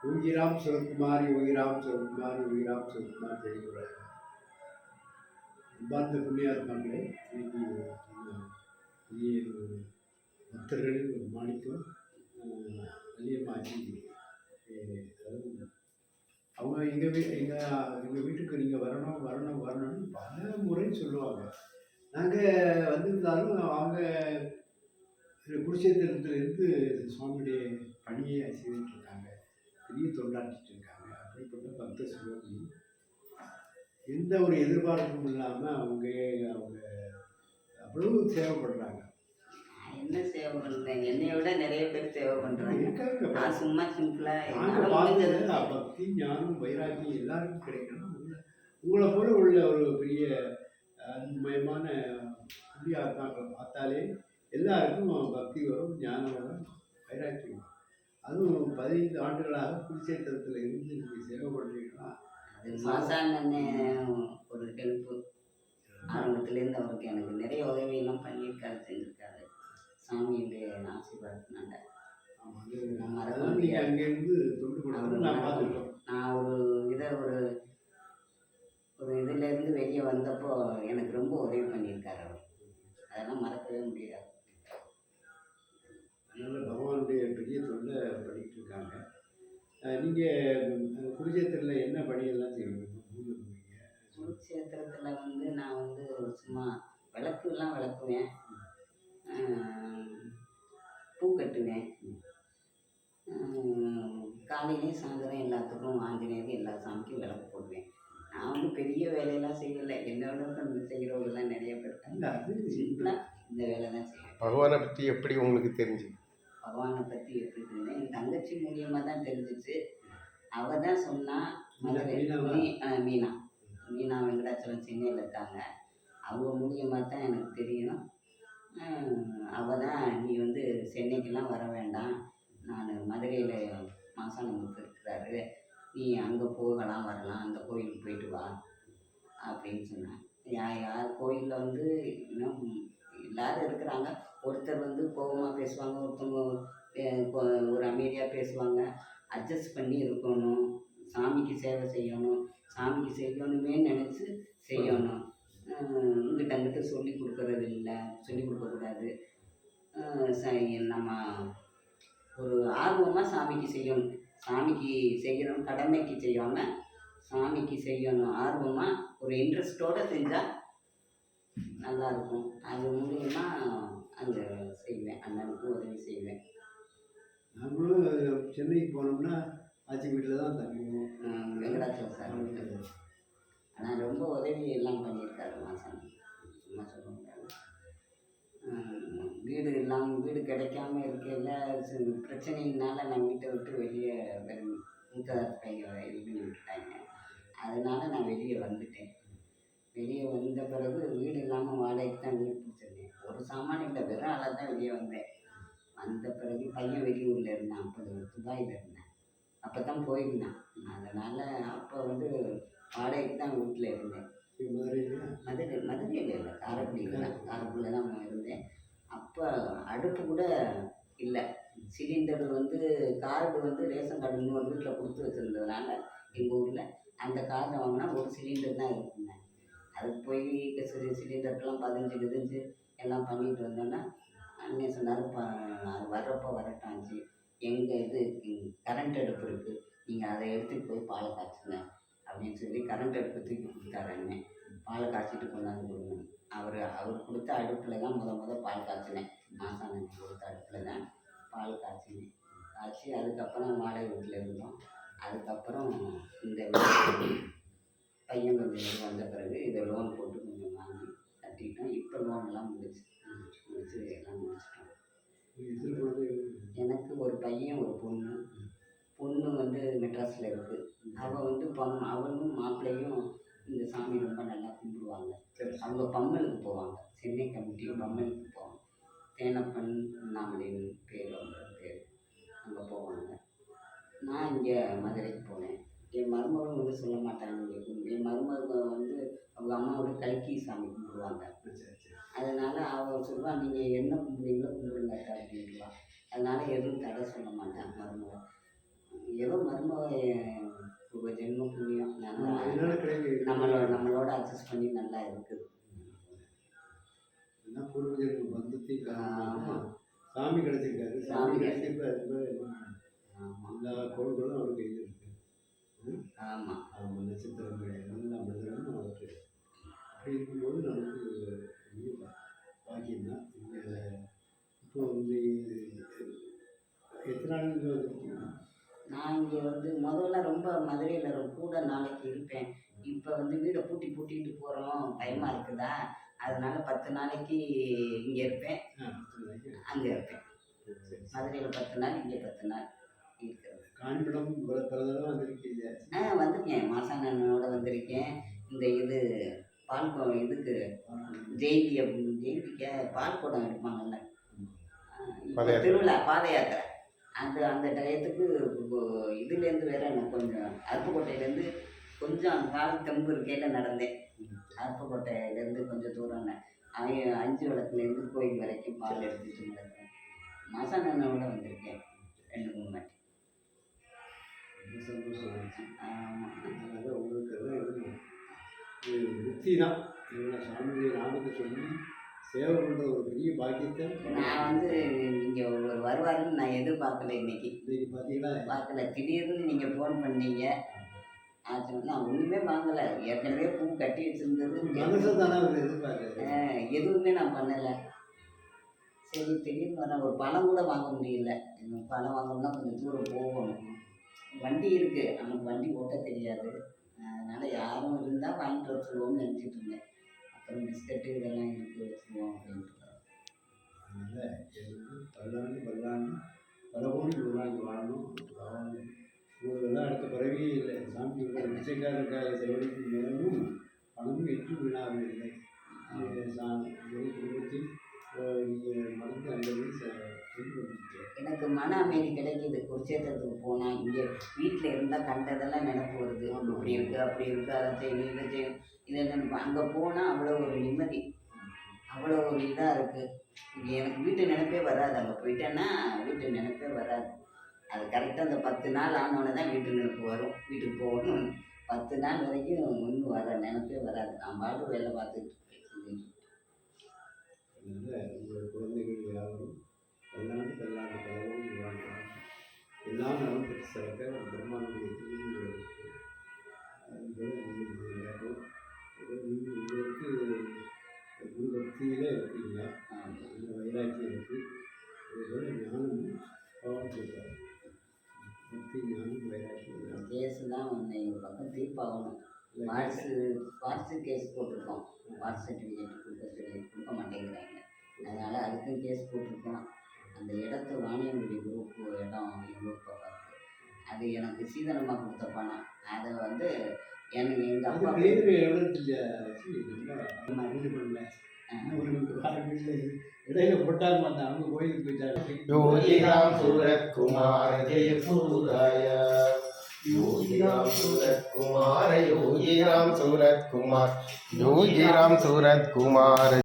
யோகிராம் சிவகுமார் யோகிராம் சிவகுமார் யோகிராம் சிவகுமார் ஜெயகுமார். அன்பார்ந்த புண்ணியாத்மாக்களே, இன்னைக்கு பெரிய பக்தர்களில் ஒரு மாணிக்கம் வள்ளியம்மாச்சி. அதாவது அவங்க எங்கள் வீட்டுக்கு நீங்கள் வரணும் வரணும் வரணும்னு பல முறை சொல்லுவாங்க. நாங்கள் வந்திருந்தாலும் அவங்க குருஷேத்திரத்திலிருந்து சுவாமியுடைய பணியை செய்துட்டு இருக்காங்க, பெரிய தொண்டாற்றிட்டு இருக்காங்க. அப்படிப்பட்ட பக்த சிவகி எந்த ஒரு எதிர்பார்ப்பும் இல்லாமல் அவங்க அவ்வளவு சேவைப்படுறாங்க. என்ன சேவை பண்ணுறேன், என்னை விட நிறைய பேர் சேவை பண்ணுறாங்க. இருக்காங்க. நான் சும்மா சிம்பிளாக பக்தி ஞானம் வைராக்கியம் எல்லாருக்கும் கிடைக்கணும். உங்களை போல உள்ள ஒரு பெரிய அன்புமயமான புதிய ஆத்மாக்களை பார்த்தாலே எல்லாருக்கும் பக்தி வரும், ஞானம் வரும், வைராக்கியம் வரும். அதுவும் 15 ஆண்டுகளாக குருச்சேத்திரத்தில் இருந்து நீங்கள் சேவை பண்ணுறீங்கன்னா அது மாசான ஒரு ஹெல்ப்பு. ஆரம்பத்துலேருந்து அவருக்கு எனக்கு நிறைய உதவியெல்லாம் பண்ணியிருக்காரு, செஞ்சுருக்காரு. சாமியுடைய ஆசீர்வாதத்தினால அங்கேருந்து தொண்டு கொடுத்து நான் பார்த்துருக்கோம். நான் ஒரு இதுலேருந்து வெளியே வந்தப்போ எனக்கு ரொம்ப உதவி பண்ணியிருக்காரு அவர். அதெல்லாம் மறக்கவே முடியாது. அதனால் பகவானுடைய பெரிய தொண்டை பண்ணிகிட்டு இருக்காங்க. நீங்கள் குருச்சேத்திரத்தில் என்ன பணியெல்லாம் செய்வீங்க? குருச்சேத்திரத்தில் வந்து நான் வந்து சும்மா விளக்குலாம் விளக்குவேன், பூ கட்டுவேன். காலையிலையும் சாயந்தரம் எல்லாத்துக்கும் ஆஞ்சநேயருக்கு எல்லா சாமிக்கும் விளக்கு போடுவேன். நான் வந்து பெரிய வேலையெல்லாம் செய்யலை, என்னோட செய்கிறவங்கெல்லாம் நிறைய பேர் இருக்காங்க. சிம்பிளாக இந்த வேலை தான் செய்வேன். பகவானை பற்றி எப்படி உங்களுக்கு தெரிஞ்சு? பகவானை பற்றி எப்படி தெரிஞ்சேன், என் தங்கச்சி மூலியமாக தான் தெரிஞ்சிச்சு. அவள் தான் சொன்னால், மீனா வெங்கடாச்சலம் சென்னையில் இருக்காங்க, அவங்க மூலியமாக தான் எனக்கு தெரியும். அவள் தான் நீ வந்து சென்னைக்கெல்லாம் வர வேண்டாம், நான் மதுரையில் மாசானமுத்து இருக்கிறாரு, நீ அங்கே போகலாம் வரலாம், அந்த கோயிலுக்கு போயிட்டு வா அப்படின்னு சொன்னேன். யார் கோயிலில் வந்து இன்னும் எல்லோரும் இருக்கிறாங்க. ஒருத்தர் வந்து கோபமாக பேசுவாங்க, ஒருத்தவங்க ஒரு அமைதியாக பேசுவாங்க. அட்ஜஸ்ட் பண்ணி இருக்கணும், சாமிக்கு சேவை செய்யணும், சாமிக்கு செய்யணுமே நினச்சி செய்யணும். இங்கிட்ட அங்கிட்ட சொல்லி கொடுக்கறது இல்லை, சொல்லி கொடுக்கக்கூடாது. நம்ம ஒரு ஆர்வமாக சாமிக்கு செய்யணும், சாமிக்கு செய்யணும், கடமைக்கு செய்யாமல் சாமிக்கு செய்யணும். ஆர்வமாக ஒரு இன்ட்ரெஸ்ட்டோடு செஞ்சால் நல்லாயிருக்கும். அது மூலியமா அங்கே செய்வேன், அண்ணனுக்கு உதவி செய்வேன். நம்மளும் சென்னைக்கு போனோம்னா ஆச்சி வீட்டில் தான் தங்குவோம். வெங்கடாச்சலம் சார் வீட்டில். ஆனால் ரொம்ப உதவி எல்லாம் பண்ணியிருக்காரு மாசாமி, சும்மா சொல்ல முடியாது. வீடு இல்லாமல் வீடு கிடைக்காம இருக்கையில் பிரச்சனையினால நான் வீட்டை விட்டு வெளியே மூத்ததார் பையன் இது பண்ணி விட்டுட்டாங்க. அதனால் நான் வெளியே வந்துட்டேன். வெளியே வந்த பிறகு வீடு இல்லாமல் வாடகைக்கு தான் வீடு பிடிச்சிருந்தேன். ஒரு சாமான் இல்லை, வெறும் ஆளாக தான் வெளியே வந்தேன். வந்த பிறகு பையன் வெளியூரில் இருந்தான், அப்போ துபாயில் இருந்தேன், அப்போ தான் போயிருந்தேன். அதனால் அப்போ வந்து வாடகைக்கு தான் வீட்டில் இருந்தேன். மதுரையில் இல்லை, காரைக்குடியில் தான், காரைக்குடியில் தான் இருந்தேன். அப்போ அடுப்பு கூட இல்லை, சிலிண்டர் வந்து கார்டு வந்து ரேஷன் கார்டு இன்னொரு வீட்டில் கொடுத்து வச்சுருந்ததுனால எங்கள் ஊரில் அந்த கார்டை வாங்கினா ஒரு சிலிண்டர் தான் இருக்குங்க. அதுக்கு போய் சிலிண்டருக்கெல்லாம் பதிஞ்சு எல்லாம் பண்ணிட்டு வந்தோன்னா அண்ணன் சொன்னார், அது வர்றப்போ வரட்டாச்சு, எங்கள் இது கரண்ட் அடுப்பு இருக்குது, நீங்கள் அதை எடுத்துகிட்டு போய் பாலை காய்ச்சுங்க அப்படின்னு சொல்லி கரண்ட் அடுப்பு தூக்கி கொடுத்தாரு அண்ணன். பாலை காய்ச்சிட்டு கொண்டாந்து கொடுங்க. அவர் கொடுத்த அடுப்பில் தான் முத பால் காய்ச்சினேன். மாசானன் கொடுத்த அடுப்பில் தான் பால் காய்ச்சினேன். காய்ச்சி அதுக்கப்புறம் வாடகை வீட்டில் இருந்தோம். அதுக்கப்புறம் இந்த பையன் கொஞ்சம் வந்த பிறகு இதை லோன் போட்டு கொஞ்சம் வாங்கி கட்டிட்டோம். இப்போ லோனெல்லாம் முடிச்சு எல்லாம் முடிச்சிட்டோம். எனக்கு ஒரு பையன் ஒரு பொண்ணு. பொண்ணு வந்து மெட்ராஸில் இருக்குது. அவள் வந்து அவளும் மாப்பிள்ளையும் இந்த சாமி ரொம்ப நல்லா கும்பிடுவாங்க. அவங்க பம்மலுக்கு போவாங்க, சென்னை கமிட்டி பம்மலுக்கு போவாங்க. தேனப்பன் நாமலின் பேர், அவங்க பேர், அங்கே போவாங்க. நான் இங்கே மதுரைக்கு போனேன். என் மருமகன் வந்து சொல்ல மாட்டாங்க, என் மருமகன் வந்து அவங்க அம்மாவோட கல்கி சாமி கும்பிடுவாங்க. அதனால் அவள் சொல்லுவாள், நீங்கள் என்ன கும்பிடுவீங்களோ கும்பிடுங்க அப்படின்ட்டுவா. அதனால் எதுவும் தடை சொல்ல மாட்டான் மருமகன். ஏதோ மருமக ஜென்ம புண்ணியம் நல்லா அதனால கிடைக்க நம்மளோட அட்ஜஸ்ட் பண்ணி நல்லா இருக்குது. என்ன பூர்வஜர்கள் பந்தத்தையும் ஆமாம். சாமி கிடைச்சிருக்காரு. சாமி சாமி கிடைச்சிருப்பா அது மாதிரி ஆமாம் எல்லா கோள்களும் அவருக்கு இது இருக்கு. ஆமாம். ஆமாம், நட்சத்திரங்கள் எல்லா மனிதர்களும் அவருக்கு அப்படி இருக்கும்போது நமக்கு பெரிய பாக்கியம் தான். இங்கே இப்போ வந்து எத்தனை நாள் இங்கே வந்துருக்கீங்க? நான் இங்கே வந்து முதல்ல ரொம்ப மதுரையில் கூட நாளைக்கு இருப்பேன். இப்போ வந்து வீடை பூட்டிட்டு போகிறோம், பயமாக இருக்குதா, அதனால 10 நாளைக்கு இங்கே இருப்பேன், அங்கே இருப்பேன். மதுரையில் 10 நாள், இங்கே 10 நாள் இருக்கிறது. காஞ்சிபுரம் பலதெல்லாம் வந்திருக்கீங்க. வந்திருக்கேன். மாசானோட வந்திருக்கேன். இந்த இது இதுக்கு ஜெயந்திக்க பால் குடம் எடுப்பாங்கல்ல, திருவிழா பாத யாத்திரை, அந்த டயத்துக்கு இதுலேருந்து வேற நான் கொஞ்சம் அருப்புக்கோட்டையிலேருந்து கொஞ்சம் கால் தெம்பு இருக்கையில் நடந்தேன். அருப்புக்கோட்டையிலேருந்து கொஞ்சம் தூரம் 5 விளக்குலேருந்து கோயில் வரைக்கும் பால் எடுத்துட்டு நடந்தேன். மாசானோட வந்திருக்கேன் 2-3 வாட்டி. சந்தோஷம். ஆமாம். அதனால உங்களுக்கு எல்லாம் புத்தி தான். இவங்க சாமியுடைய நாமத்தை சொல்லி சேவை பண்ணுற ஒரு பெரிய பாக்கியத்தை நான் வந்து நீங்கள் வருவாருன்னு நான் எதிர்பார்க்கல. இன்னைக்கு பார்த்தீங்கன்னா பார்க்கல. திடீர்னு நீங்கள் ஃபோன் பண்ணீங்க. ஆச்சு, நான் ஒன்றுமே வாங்கலை. ஏற்கனவே பூ கட்டி வச்சுருந்தது. மனசை தானே அவர் எதிர்பார்க்குறது. எதுவுமே நான் பண்ணலை. சரி, திடீர்னு வரேன். ஒரு பழம் கூட வாங்க முடியல. பழம் வாங்கணும்னா கொஞ்சம் தூரம் போகணும். வண்டி இருக்குது, நமக்கு வண்டி ஓட்ட தெரியாது. அதனால் யாரும் இருந்தால் வாங்கிட்டு வச்சுருவோம்னு நினச்சிட்டு இருந்தேன். அப்புறம் பிஸ்கட்டு இதெல்லாம் எடுத்து வச்சுருவோம் அப்படின்ட்டு. அதனால் எனக்கு பல்லாண்டு பல கோடி நூறாண்டு வாழணும். உங்களெல்லாம் அடுத்த பிறவியே இல்லை. சாமி பிச்சைக்காரருக்காக செலவழிக்கும் நேரமும் பணமும் எட்டு வீணாக இல்லை. குடும்பத்தில் நீங்கள் மறந்து அந்த சொல்லி எனக்கு மன அமைதி கிடைக்கிது. குருட்சேத்திரத்துக்கு போனால் இங்கே வீட்டில் இருந்தால் கண்டதெல்லாம் நினப்பு வருது. இப்படி இருக்குது, அப்படி இருக்குது, அதை செய்யணும், இதை செய்யணும், இதை நினைப்பேன். அங்கே போனால் அவ்வளோ ஒரு நிம்மதி, அவ்வளோ ஒரு இதாக இருக்குது. இங்கே எனக்கு வீட்டு நினைப்பே வராது. அங்கே போயிட்டேன்னா வீட்டு நினைப்பே வராது. அது கரெக்டாக அந்த 10 நாள் ஆனோடனே தான் வீட்டு நினைப்பு வரும். வீட்டுக்கு போகணும். 10 நாள் வரைக்கும் ஒன்றும் நினைப்பே வராது. நான் பாட்டு வேலை பார்த்துட்டு இருக்கேன். அதனால் உங்கள் குழந்தைகள் யாரும் பல்லாண்டு பலவும் வாழ்வாங்க. எல்லாம் நலம் பெற்று சிறக்க பிரம்மாவுடைய திருவிழா உங்களுக்கு குரு பக்தியில் இருக்கீங்க. இந்த வைராக்கியம் இருக்குது. அதுபோல் ஞானமும் பவன் சொல்கிறார். பக்தி ஞானம் வைராக்கியம் கேஸு தான் ஒன்று எங்கள் பக்கம் தீர்ப்பாகணும். வாட்ஸு கேஸ் போட்டிருக்கோம். வாட்ஸ் சர்டிஃபிகேட் கொடுக்க மாட்டேங்கிறாங்க. அதனால் அதுக்கும் கேஸ் போட்டிருக்கோம். அந்த இடத்த வாணியங்குடி குரூப் இடம் எங்கள் ஊர் பக்கம் இருக்குது. அது எனக்கு சீதனமாக கொடுத்த பணம். அதை வந்து எனக்கு எங்கள் அப்பா இடையில போட்டாங்க. அவங்க கோயிலுக்கு போயிட்டாங்க. யோகிராம் சூரத்குமார ஜெய சூராய யோகிராம் சூரத்குமார யோகிராம் சூரத்குமார் யோகிராம் சூரத்குமார்